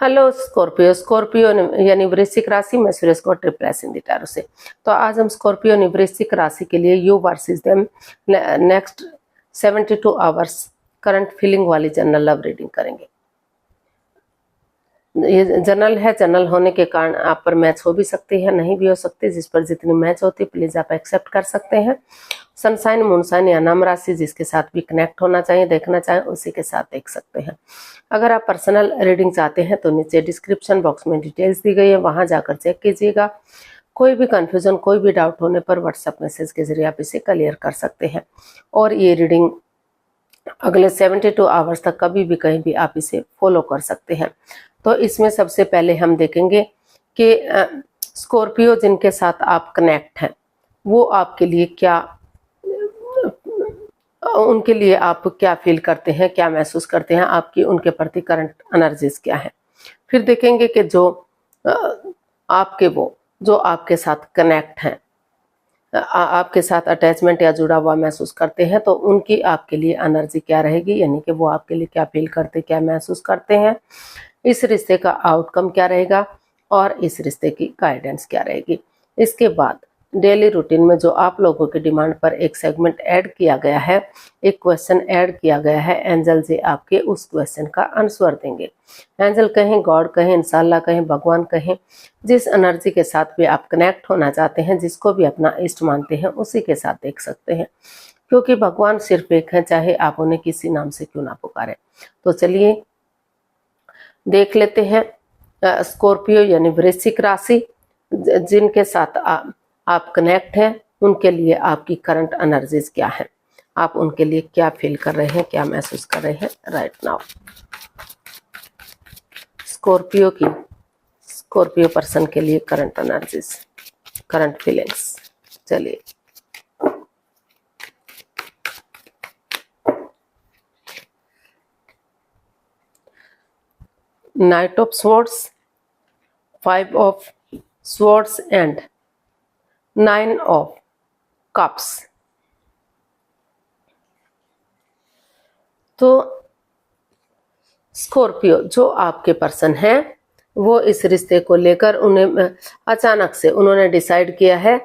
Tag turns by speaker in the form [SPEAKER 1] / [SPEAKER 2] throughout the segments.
[SPEAKER 1] Hello Scorpio. Scorpio यानी वृश्चिक राशि में सुरेश को triple S in the tarot से। तो आज हम स्कॉर्पियो यानी वृश्चिक राशि के लिए you versus them next 72 hours current feeling वाली जनरल लव रीडिंग करेंगे। ये जनरल है, जनरल होने के कारण आप पर मैच हो भी सकती है, नहीं भी हो सकती। जिस पर जितनी मैच होती है प्लीज आप एक्सेप्ट कर सकते हैं। सनसाइन, मूनसाइन या नाम राशि जिसके साथ भी कनेक्ट होना चाहिए, देखना चाहें उसी के साथ देख सकते हैं। अगर आप पर्सनल रीडिंग चाहते हैं तो नीचे डिस्क्रिप्शन बॉक्स में डिटेल्स दी गई है, वहां जाकर चेक कीजिएगा। कोई भी कंफ्यूजन, कोई भी डाउट होने पर व्हाट्सएप मैसेज के जरिए आप इसे क्लियर कर सकते हैं। और ये रीडिंग अगले 72 आवर्स तक कभी भी कहीं भी आप इसे फॉलो कर सकते हैं। तो इसमें सबसे पहले हम देखेंगे कि स्कॉर्पियो जिनके साथ आप कनेक्ट हैं वो आपके लिए क्या, उनके लिए आप क्या फील करते हैं, क्या महसूस करते हैं, आपकी उनके प्रति करंट एनर्जीज क्या है। फिर देखेंगे कि जो आपके साथ कनेक्ट हैं, आपके साथ अटैचमेंट या जुड़ा हुआ महसूस करते हैं, तो उनकी आपके लिए एनर्जी क्या रहेगी, यानी कि वो आपके लिए क्या फील करते, क्या महसूस करते हैं, इस रिश्ते का आउटकम क्या रहेगा और इस रिश्ते की गाइडेंस क्या रहेगी। इसके बाद डेली रूटीन में जो आप लोगों की डिमांड पर एक सेगमेंट ऐड किया गया है, एक क्वेश्चन ऐड किया गया है, एंजल जी आपके उस क्वेश्चन का आंसर देंगे। एंजल कहें, गॉड कहें, इंशाल्लाह कहें, भगवान कहें, जिस एनर्जी के साथ भी आप कनेक्ट होना चाहते हैं, जिसको भी अपना इष्ट मानते हैं, उसी के साथ देख सकते हैं, क्योंकि भगवान सिर्फ एक है, चाहे आप उन्हें किसी नाम से क्यों ना पुकारें। तो चलिए देख लेते हैं स्कॉर्पियो यानी वृश्चिक राशि जिनके साथ आप कनेक्ट हैं, उनके लिए आपकी करंट एनर्जीज क्या है, आप उनके लिए क्या फील कर रहे हैं, क्या महसूस कर रहे हैं राइट नाउ। स्कॉर्पियो पर्सन के लिए करंट एनर्जीज, करंट फीलिंग्स। चलिए night of swords, 5 of swords and 9 of cups. तो स्कॉर्पियो जो आपके पर्सन हैं वो इस रिश्ते को लेकर उन्हें अचानक से उन्होंने डिसाइड किया है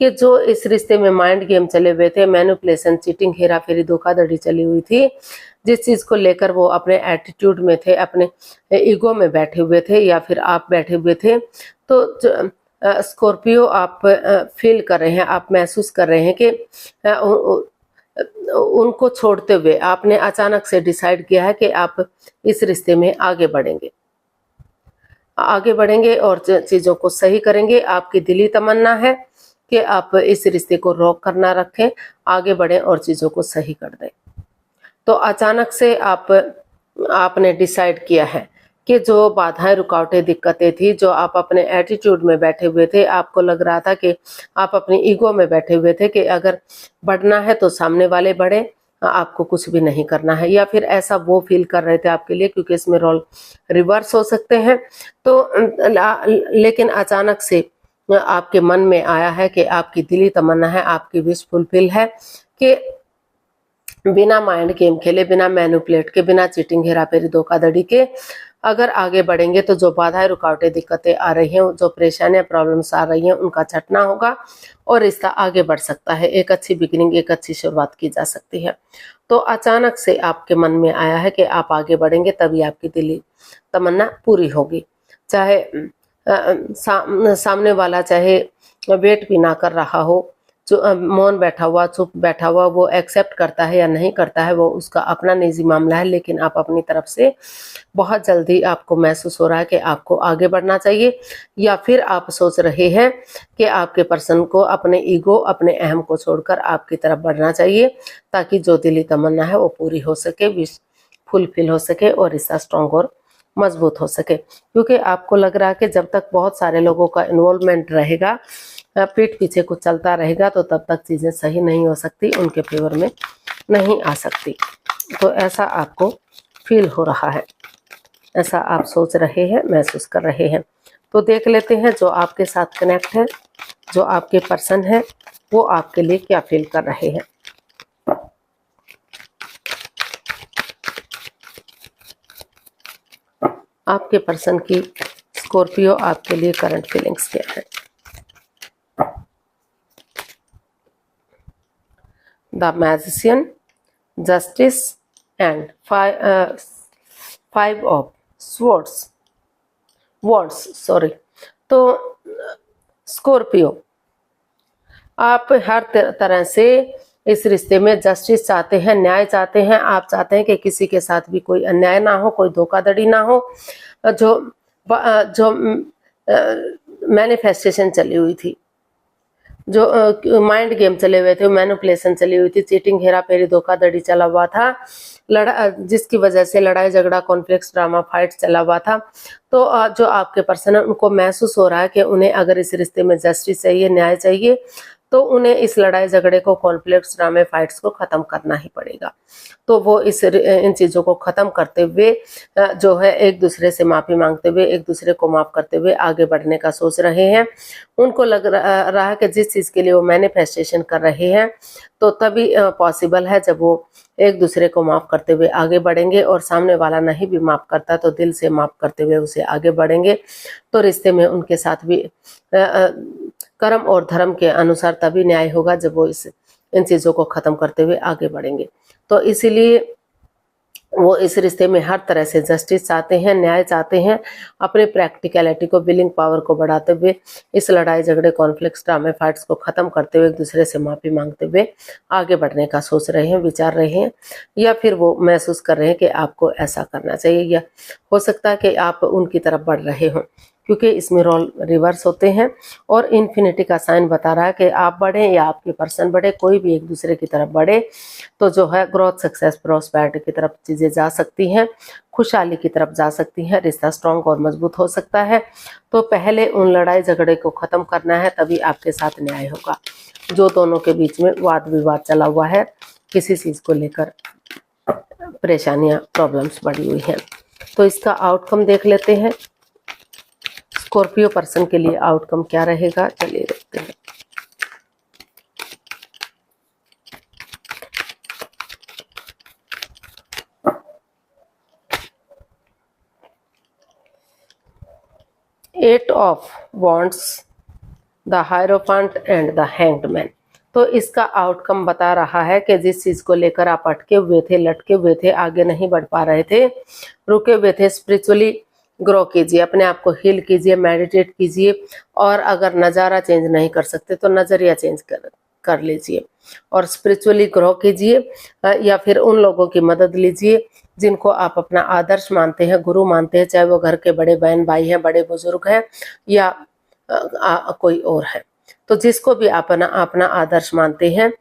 [SPEAKER 1] कि जो इस रिश्ते में माइंड गेम चले हुए थे, मैनिपुलेशन, चीटिंग, हेरा फेरी, धोखाधड़ी चली हुई थी, जिस चीज को लेकर वो अपने एटीट्यूड में थे, अपने ईगो में बैठे हुए थे या फिर आप बैठे हुए थे, तो स्कॉर्पियो आप फील कर रहे हैं, आप महसूस कर रहे हैं कि उनको छोड़ते हुए आपने अचानक से डिसाइड किया है कि आप इस रिश्ते में आगे बढ़ेंगे और चीजों को सही करेंगे। आपकी दिली तमन्ना है कि आप इस रिश्ते को रोक कर ना रखें, आगे बढ़ें और चीजों को सही कर दें। तो अचानक से आपने डिसाइड किया है कि जो बाधाएं, रुकावटें, दिक्कतें थी, जो आप अपने एटीट्यूड में बैठे हुए थे, आपको लग रहा था कि आप अपनी ईगो में बैठे हुए थे कि अगर बढ़ना है तो सामने वाले बढ़े, आपको कुछ भी नहीं करना है, या फिर ऐसा वो फील कर रहे थे आपके लिए, क्योंकि इसमें रोल रिवर्स हो सकते हैं। तो लेकिन अचानक से आपके मन में आया है कि आपकी दिली तमन्ना है, आपकी विश फुलफिल है कि बिना माइंड गेम खेले, बिना मैनिपुलेट के, बिना चीटिंग, हेराफेरी, धोखाधड़ी के अगर आगे बढ़ेंगे तो जो बाधाएं, रुकावटें, दिक्कतें आ रही हैं, जो परेशानियां, प्रॉब्लम्स आ रही हैं, उनका छटना होगा और रिश्ता आगे बढ़ सकता है। एक अच्छी बिगिनिंग, एक अच्छी शुरुआत की जा सकती है। तो अचानक से आपके मन में आया है कि आप आगे बढ़ेंगे, तभी आपकी दिली तमन्ना पूरी होगी। चाहे सामने वाला चाहे वेट भी ना कर रहा हो, जो मौन बैठा हुआ, चुप बैठा हुआ, वो एक्सेप्ट करता है या नहीं करता है वो उसका अपना निजी मामला है, लेकिन आप अपनी तरफ से बहुत जल्दी आपको महसूस हो रहा है कि आपको आगे बढ़ना चाहिए, या फिर आप सोच रहे हैं कि आपके पर्सन को अपने ईगो, अपने अहम को छोड़कर आपकी तरफ बढ़ना चाहिए, ताकि जो दिली तमन्ना है वो पूरी हो सके, विश फुलफिल हो सके और रिश्ता स्ट्रॉन्ग और मजबूत हो सके। क्योंकि आपको लग रहा है कि जब तक बहुत सारे लोगों का इन्वॉल्वमेंट रहेगा, पीठ पीछे कुछ चलता रहेगा, तो तब तक चीजें सही नहीं हो सकती, उनके फेवर में नहीं आ सकती। तो ऐसा आपको फील हो रहा है, ऐसा आप सोच रहे हैं, महसूस कर रहे हैं। तो देख लेते हैं जो आपके साथ कनेक्ट है, जो आपके पर्सन है, वो आपके लिए क्या फील कर रहे हैं। आपके पर्सन की स्कॉर्पियो आपके लिए करंट फीलिंग्स क्या है। The magician, justice and 5 of wards, sorry. तो स्कॉर्पियो, आप हर तरह से इस रिश्ते में जस्टिस चाहते हैं, न्याय चाहते हैं। आप चाहते हैं कि किसी के साथ भी कोई अन्याय ना हो, कोई धोखाधड़ी ना हो। जो मैनिफेस्टेशन चली हुई थी, जो माइंड गेम चले हुए थे, मैनिपुलेशन चली हुई थी, चीटिंग, हेरा फेरी, धोखाधड़ी चला हुआ था, जिसकी वजह से लड़ाई झगड़ा, कॉन्फ्लिक्ट, ड्रामा, फाइट चला हुआ था। तो जो आपके पर्सन है उनको महसूस हो रहा है कि उन्हें अगर इस रिश्ते में जस्टिस चाहिए, न्याय चाहिए, तो उन्हें इस लड़ाई झगड़े को, कॉन्फ्लिक्ट्स, ड्रामे, फाइट्स को खत्म करना ही पड़ेगा। तो वो इन चीजों को खत्म करते हुए जो है एक दूसरे से माफी मांगते हुए, एक दूसरे को माफ करते हुए आगे बढ़ने का सोच रहे हैं। उनको लग रहा है कि जिस चीज के लिए वो मैनिफेस्टेशन कर रहे हैं तो तभी पॉसिबल है जब वो एक दूसरे को माफ करते हुए आगे बढ़ेंगे, और सामने वाला नहीं भी माफ करता तो दिल से माफ करते हुए उसे आगे बढ़ेंगे। तो रिश्ते में उनके साथ भी कर्म और धर्म के अनुसार तभी न्याय होगा जब वो इन चीजों को खत्म करते हुए आगे बढ़ेंगे। तो इसीलिए वो इस रिश्ते में हर तरह से जस्टिस चाहते हैं, न्याय चाहते हैं। अपने प्रैक्टिकलिटी को, विलिंग पावर को बढ़ाते हुए इस लड़ाई झगड़े, कॉन्फ्लिक्ट्स, ड्रामे, फाइट्स को खत्म करते हुए एक दूसरे से माफी मांगते हुए आगे बढ़ने का सोच रहे हैं, विचार रहे हैं, या फिर वो महसूस कर रहे हैं कि आपको ऐसा करना चाहिए, या हो सकता है कि आप उनकी तरफ बढ़ रहे हों, क्योंकि इसमें रोल रिवर्स होते हैं। और इन्फिनिटी का साइन बता रहा है कि आप बढ़े या आपके पर्सन बढ़े, कोई भी एक दूसरे की तरफ बढ़े तो जो है ग्रोथ, सक्सेस, प्रॉस्पेरिटी की तरफ चीजें जा सकती हैं, खुशहाली की तरफ जा सकती हैं, रिश्ता स्ट्रांग और मजबूत हो सकता है। तो पहले उन लड़ाई झगड़े को खत्म करना है, तभी आपके साथ न्याय होगा। जो दोनों के बीच में वाद विवाद चला हुआ है, किसी चीज को लेकर परेशानियां, प्रॉब्लम्स बढ़ी हुई हैं, तो इसका आउटकम देख लेते हैं। स्कॉर्पियो पर्सन के लिए आउटकम क्या रहेगा, चलिए देखते हैं। Eight of wands, the hierophant and the hanged man. तो इसका आउटकम बता रहा है कि जिस चीज को लेकर आप अटके हुए थे, लटके हुए थे, आगे नहीं बढ़ पा रहे थे, रुके हुए थे, स्पिरिचुअली ग्रो कीजिए, अपने आप को हील कीजिए, मेडिटेट कीजिए, और अगर नज़ारा चेंज नहीं कर सकते तो नज़रिया चेंज कर लीजिए, और स्पिरिचुअली ग्रो कीजिए, या फिर उन लोगों की मदद लीजिए जिनको आप अपना आदर्श मानते हैं, गुरु मानते हैं, चाहे वो घर के बड़े बहन भाई हैं, बड़े बुजुर्ग हैं, या कोई और है। तो जिसको भी अपना आदर्श मानते हैं,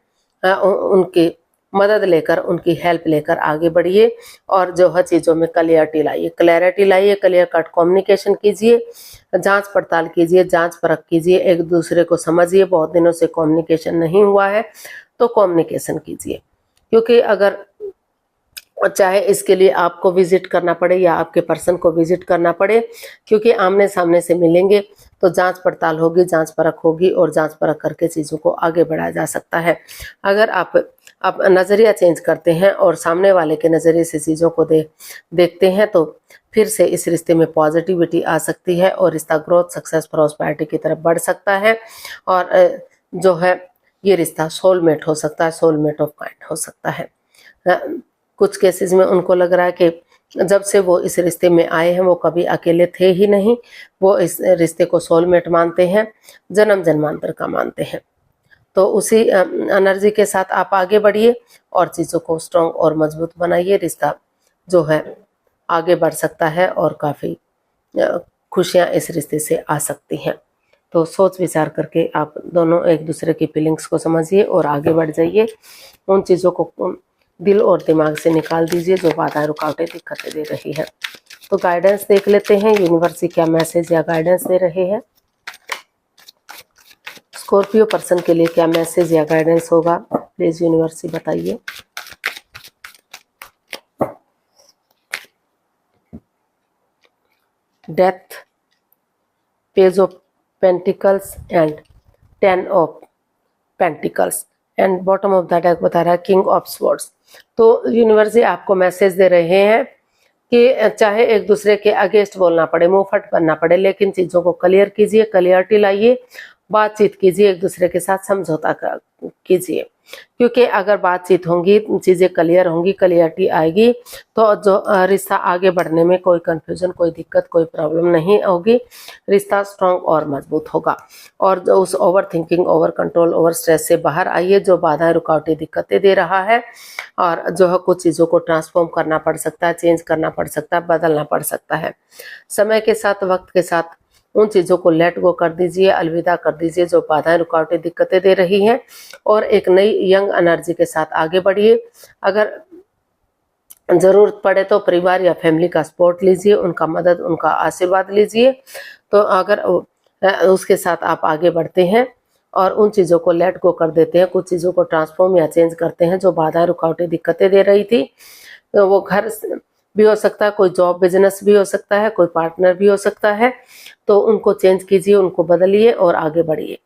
[SPEAKER 1] उनकी मदद लेकर, उनकी हेल्प लेकर आगे बढ़िए, और जो है चीज़ों में क्लियरिटी लाइए, क्लियर कट कम्युनिकेशन कीजिए, जांच पड़ताल कीजिए, जांच परख कीजिए, एक दूसरे को समझिए। बहुत दिनों से कम्युनिकेशन नहीं हुआ है तो कम्युनिकेशन कीजिए, क्योंकि अगर चाहे इसके लिए आपको विजिट करना पड़े या आपके पर्सन को विजिट करना पड़े, क्योंकि आमने सामने से मिलेंगे तो जांच पड़ताल होगी, जांच परख होगी, और जांच परख करके चीज़ों को आगे बढ़ाया जा सकता है। अगर आप नज़रिया चेंज करते हैं और सामने वाले के नज़रिए से चीज़ों को देखते हैं तो फिर से इस रिश्ते में पॉजिटिविटी आ सकती है, और रिश्ता ग्रोथ, सक्सेस, प्रॉस्पेरिटी की तरफ बढ़ सकता है, और जो है ये रिश्ता सोलमेट हो सकता है, सोलमेट ऑफ काइंड हो सकता है। कुछ केसेस में उनको लग रहा है कि जब से वो इस रिश्ते में आए हैं वो कभी अकेले थे ही नहीं, वो इस रिश्ते को सोलमेट मानते हैं, जन्म जन्मांतर का मानते हैं। तो उसी एनर्जी के साथ आप आगे बढ़िए और चीज़ों को स्ट्रॉन्ग और मजबूत बनाइए। रिश्ता जो है आगे बढ़ सकता है, और काफ़ी खुशियाँ इस रिश्ते से आ सकती हैं। तो सोच विचार करके आप दोनों एक दूसरे की फीलिंग्स को समझिए और आगे बढ़ जाइए। उन चीज़ों को दिल और दिमाग से निकाल दीजिए जो बाधाएं, रुकावटें, दिक्कतें दे रही है। तो गाइडेंस देख लेते हैं, यूनिवर्स क्या मैसेज या गाइडेंस दे रहे हैं। स्कॉर्पियो पर्सन के लिए क्या मैसेज या गाइडेंस होगा, प्लीज यूनिवर्स बताइए। Death, page of pentacles and 10 of pentacles, and bottom of the deck बता रहा है किंग ऑफ स्वॉर्ड्स। तो यूनिवर्स आपको मैसेज दे रहे हैं कि चाहे एक दूसरे के अगेंस्ट बोलना पड़े, मुंह फट बनना पड़े, लेकिन चीजों को क्लियर कीजिए, क्लियरिटी लाइए, बातचीत कीजिए, एक दूसरे के साथ समझौता कीजिए। क्योंकि अगर बातचीत होंगी, चीजें क्लियर होंगी, क्लियरिटी आएगी, तो जो रिश्ता आगे बढ़ने में कोई कंफ्यूजन, कोई दिक्कत, कोई प्रॉब्लम नहीं होगी, रिश्ता स्ट्रांग और मजबूत होगा। और जो उस over thinking, over control, over stress से बाहर आइए जो बाधाएं, रुकावटें, दिक्कतें दे रहा है। और जो है कुछ चीजों को ट्रांसफॉर्म करना पड़ सकता है, चेंज करना पड़ सकता है, बदलना पड़ सकता है। समय के साथ, वक्त के साथ उन चीजों को लेट गो कर दीजिए, अलविदा कर दीजिए जो बाधाएं, रुकावटें, दिक्कतें दे रही हैं, और एक नई यंग एनर्जी के साथ आगे बढ़िए। अगर जरूरत पड़े तो परिवार या फैमिली का सपोर्ट लीजिए, उनका मदद, उनका आशीर्वाद लीजिए। तो अगर उसके साथ आप आगे बढ़ते हैं और उन चीजों को लेट गो कर देते हैं, कुछ चीजों को ट्रांसफॉर्म या चेंज करते हैं जो बाधाएं, रुकावटें, दिक्कतें दे रही थी, तो वो घर भी हो सकता है, कोई जॉब बिजनेस भी हो सकता है, कोई पार्टनर भी हो सकता है, तो उनको चेंज कीजिए, उनको बदलिए और आगे बढ़िए।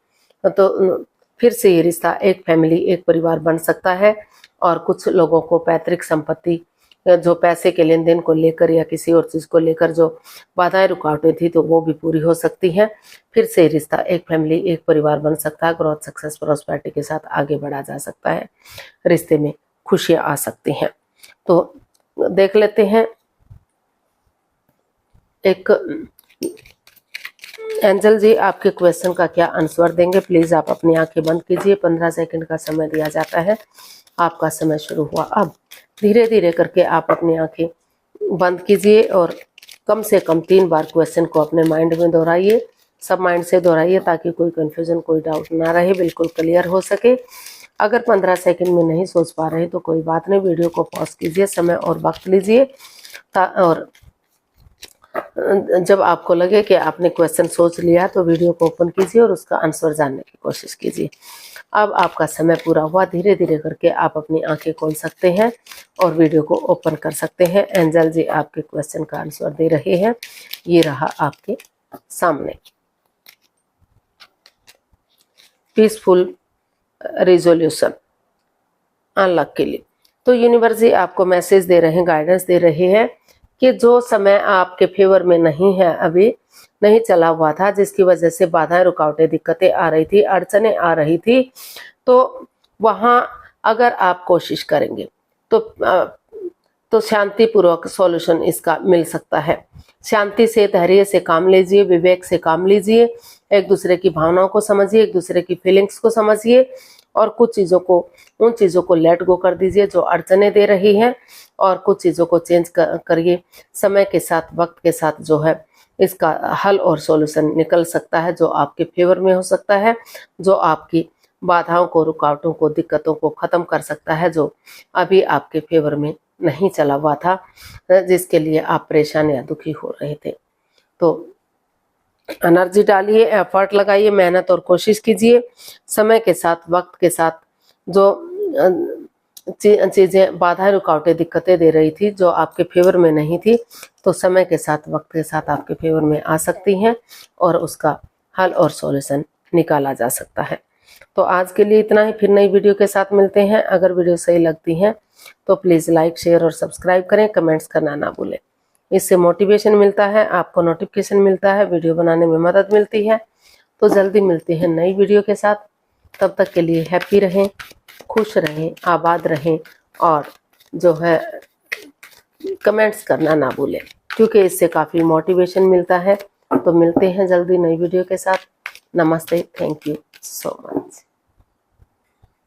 [SPEAKER 1] तो फिर से ये रिश्ता एक फैमिली, एक परिवार बन सकता है। और कुछ लोगों को पैतृक संपत्ति, जो पैसे के लेन देन को लेकर या किसी और चीज को लेकर जो बाधाएं, रुकावटें थी, तो वो भी पूरी हो सकती हैं। फिर से रिश्ता एक फैमिली, एक परिवार बन सकता है। ग्रोथ, सक्सेस, प्रॉस्पेरिटी के साथ आगे बढ़ा जा सकता है। रिश्ते में खुशियां आ सकती हैं। तो देख लेते हैं, एक एंजल जी आपके क्वेश्चन का क्या आंसर देंगे। प्लीज आप अपनी आंखें बंद कीजिए। 15 सेकंड का समय दिया जाता है। आपका समय शुरू हुआ। अब धीरे धीरे करके आप अपनी आंखें बंद कीजिए और कम से कम 3 बार क्वेश्चन को अपने माइंड में दोहराइए। सब माइंड से दोहराइए ताकि कोई कंफ्यूजन, कोई डाउट ना रहे, बिल्कुल क्लियर हो सके। अगर 15 सेकंड में नहीं सोच पा रहे तो कोई बात नहीं, वीडियो को पॉज कीजिए, समय और वक्त लीजिए, और जब आपको लगे कि आपने क्वेश्चन सोच लिया तो वीडियो को ओपन कीजिए और उसका आंसर जानने की कोशिश कीजिए। अब आपका समय पूरा हुआ। धीरे धीरे करके आप अपनी आंखें खोल सकते हैं और वीडियो को ओपन कर सकते हैं। एंजल जी आपके क्वेश्चन का आंसर दे रहे हैं। ये रहा आपके सामने। पीसफुल रिजोल्यूशन अनलॉक के लिए तो यूनिवर्स जी आपको मैसेज दे रहे हैं, गाइडेंस दे रहे हैं कि जो समय आपके फेवर में नहीं है, अभी नहीं चला हुआ था, जिसकी वजह से बाधाएं, रुकावटें, दिक्कतें आ रही थी, अड़चने आ रही थी, तो वहां अगर आप कोशिश करेंगे तो शांतिपूर्वक सॉल्यूशन इसका मिल सकता है। शांति से, धैर्य से काम लीजिए, विवेक से काम लीजिए, एक दूसरे की भावनाओं को समझिए, एक दूसरे की फीलिंग्स को समझिए और कुछ चीजों को, उन चीजों को लेट गो कर दीजिए जो अड़चने दे रही हैं, और कुछ चीजों को चेंज करिए। समय के साथ, वक्त के साथ जो है इसका हल और सॉल्यूशन निकल सकता है, जो आपके फेवर में हो सकता है, जो आपकी बाधाओं को, रुकावटों को, दिक्कतों को खत्म कर सकता है, जो अभी आपके फेवर में नहीं चला हुआ था, जिसके लिए आप परेशान या दुखी हो रहे थे। तो एनर्जी डालिए, एफर्ट लगाइए, मेहनत और कोशिश कीजिए। समय के साथ, वक्त के साथ जो चीजें, बाधाएं, रुकावटें, दिक्कतें दे रही थी, जो आपके फेवर में नहीं थी, तो समय के साथ, वक्त के साथ आपके फेवर में आ सकती हैं और उसका हल और सॉल्यूशन निकाला जा सकता है। तो आज के लिए इतना ही। फिर नई वीडियो के साथ मिलते हैं। अगर वीडियो सही लगती है तो प्लीज लाइक, शेयर और सब्सक्राइब करें। कमेंट्स करना ना भूलें। इससे मोटिवेशन मिलता है, आपको नोटिफिकेशन मिलता है, वीडियो बनाने में मदद मिलती है। तो जल्दी मिलते हैं नई वीडियो के साथ। तब तक के लिए हैप्पी रहें, खुश रहें, आबाद रहें और जो है कमेंट्स करना ना भूलें, क्योंकि इससे काफ़ी मोटिवेशन मिलता है। तो मिलते हैं जल्दी नई वीडियो के साथ। नमस्ते, थैंक यू सो मच।